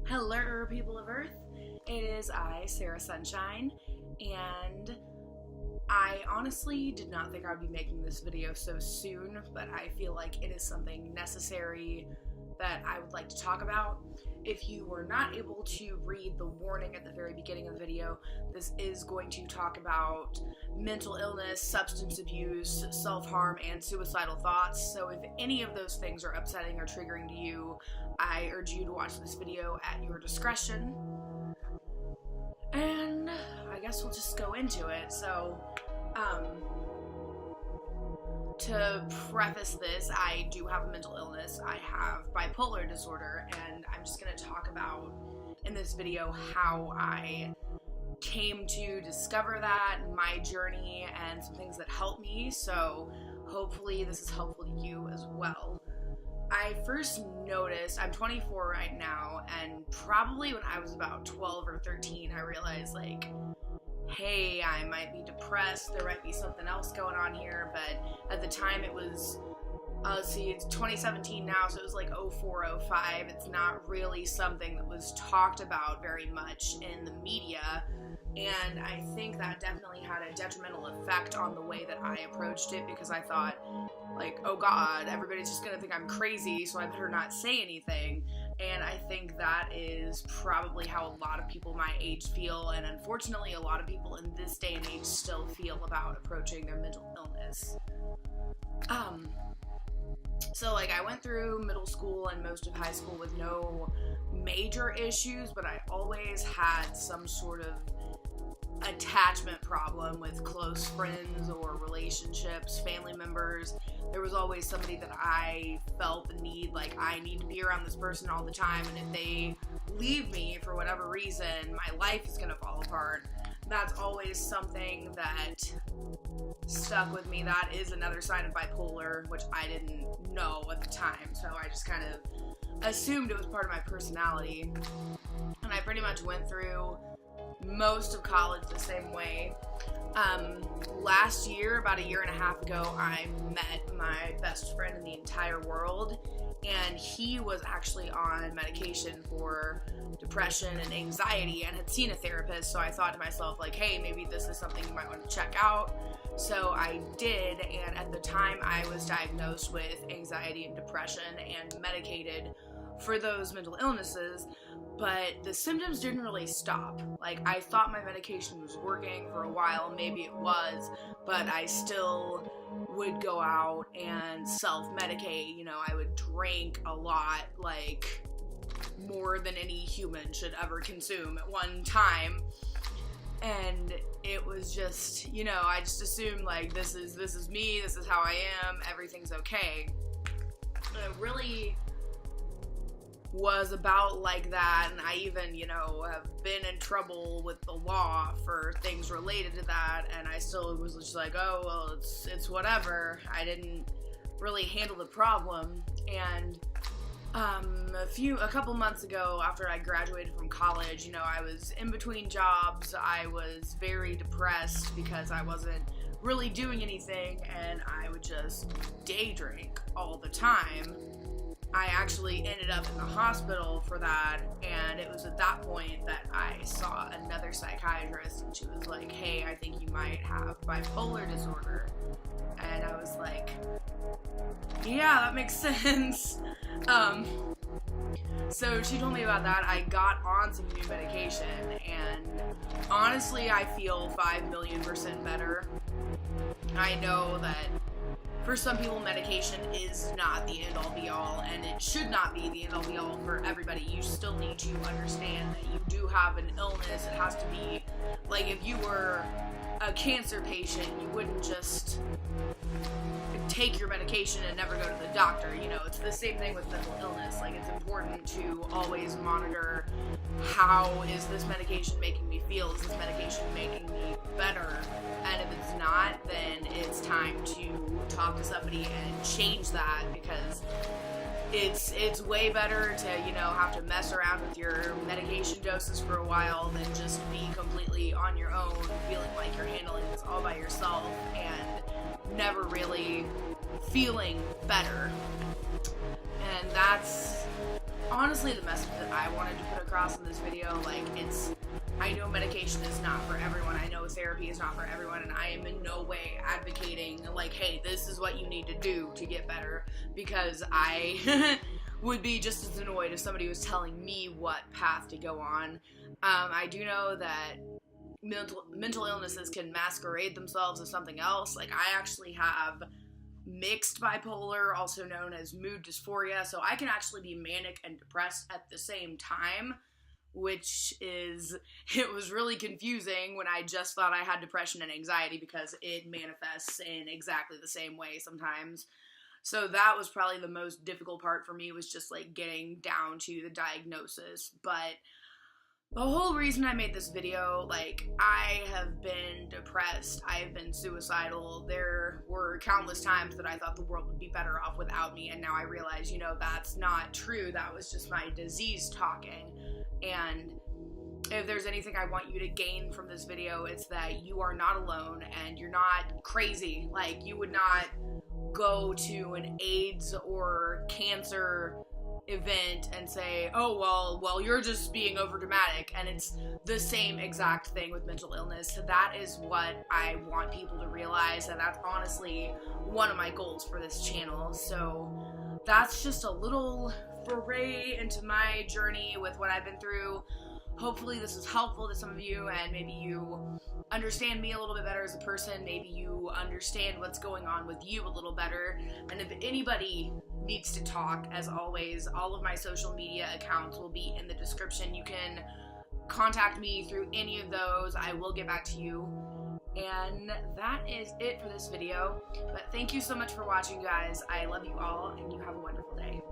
Hello, people of Earth. It is I, Sarah Sunshine, and I honestly did not think I would be making this video so soon, but I feel like it is something necessary that I would like to talk about. If you were not able to read the warning at the very beginning of the video, this is going to talk about mental illness, substance abuse, self-harm, and suicidal thoughts. So if any of those things are upsetting or triggering to you, I urge you to watch this video at your discretion. And I guess we'll just go into it. So, to preface this, I do have a mental illness. I have bipolar disorder, and I'm just going to talk about in this video how I came to discover that, my journey, and some things that helped me. So hopefully this is helpful to you as well. I first noticed, I'm 24 right now, and probably when I was about 12 or 13, I realized, like, hey, I might be depressed, there might be something else going on here, but at the time it was, it's 2017 now, so it was like 04, 05, it's not really something that was talked about very much in the media, and I think that definitely had a detrimental effect on the way that I approached it, because I thought, like, oh god, everybody's just gonna think I'm crazy, so I better not say anything. And I think that is probably how a lot of people my age feel, and unfortunately a lot of people in this day and age still feel about approaching their mental illness. So like, I went through middle school and most of high school with no major issues, but I always had some sort of attachment problem with close friends or relationships, family members. There was always somebody that I felt the need, like, I need to be around this person all the time, and if they leave me for whatever reason, my life is gonna fall apart. That's always something that stuck with me. That is another sign of bipolar, which I didn't know at the time, so I just kind of assumed it was part of my personality. And I pretty much went through most of college the same way. Last year, about a year and a half ago, I met my best friend in the entire world, and he was actually on medication for depression and anxiety and had seen a therapist, so I thought to myself, like, hey, maybe this is something you might want to check out. So I did, and at the time I was diagnosed with anxiety and depression and medicated for those mental illnesses, but the symptoms didn't really stop. Like, I thought my medication was working for a while, maybe it was, but I still would go out and self-medicate. You know, I would drink a lot, like, more than any human should ever consume at one time. And it was just, you know, I just assumed, like, this is me, this is how I am, everything's okay. And it really was about like that, and I even, you know, have been in trouble with the law for things related to that, and I still was just like, oh, well, it's whatever. I didn't really handle the problem. And a couple months ago, after I graduated from college, you know, I was in between jobs. I was very depressed because I wasn't really doing anything, and I would just day drink all the time. I actually ended up in the hospital for that, and it was at that point that I saw another psychiatrist, and she was like, hey, I think you might have bipolar disorder. And I was like, yeah, that makes sense. So she told me about that. I got on some new medication, and honestly, I feel 5,000,000% better. I know that for some people, medication is not the end-all be-all, and it should not be the end-all be-all for everybody. You still need to understand that you do have an illness. It has to be, like, if you were a cancer patient, you wouldn't just take your medication and never go to the doctor. You know, it's the same thing with mental illness. Like, it's important to always monitor, how is this medication making me feel? Is this medication making me better? And if it's not, then it's time to talk to somebody and change that, because it's way better to, you know, have to mess around with your medication doses for a while than just be completely on your own, feeling like you're handling this all by yourself and never really feeling better. And that's honestly the message that I wanted to put across in this video. Like, I know medication is not for everyone. I know therapy is not for everyone, and I am in no way advocating, like, hey, this is what you need to do to get better, because I would be just as annoyed if somebody was telling me what path to go on. I do know that mental illnesses can masquerade themselves as something else. Like, I actually have mixed bipolar, also known as mood dysphoria, so I can actually be manic and depressed at the same time, it was really confusing when I just thought I had depression and anxiety, because it manifests in exactly the same way sometimes. So that was probably the most difficult part for me, was just like getting down to the diagnosis. But the whole reason I made this video, like, I have been depressed, I have been suicidal, there were countless times that I thought the world would be better off without me, and now I realize, that's not true. That was just my disease talking. And if there's anything I want you to gain from this video, it's that you are not alone, and you're not crazy. Like, you would not go to an AIDS or cancer event and say, oh, well, you're just being overdramatic. And it's the same exact thing with mental illness. That is what I want people to realize, and that's honestly one of my goals for this channel. So that's just a little foray into my journey with what I've been through. Hopefully this is helpful to some of you, and maybe you understand me a little bit better as a person. Maybe you understand what's going on with you a little better. And if anybody needs to talk, as always, all of my social media accounts will be in the description. You can contact me through any of those. I will get back to you. And that is it for this video. But thank you so much for watching, guys. I love you all, and you have a wonderful day.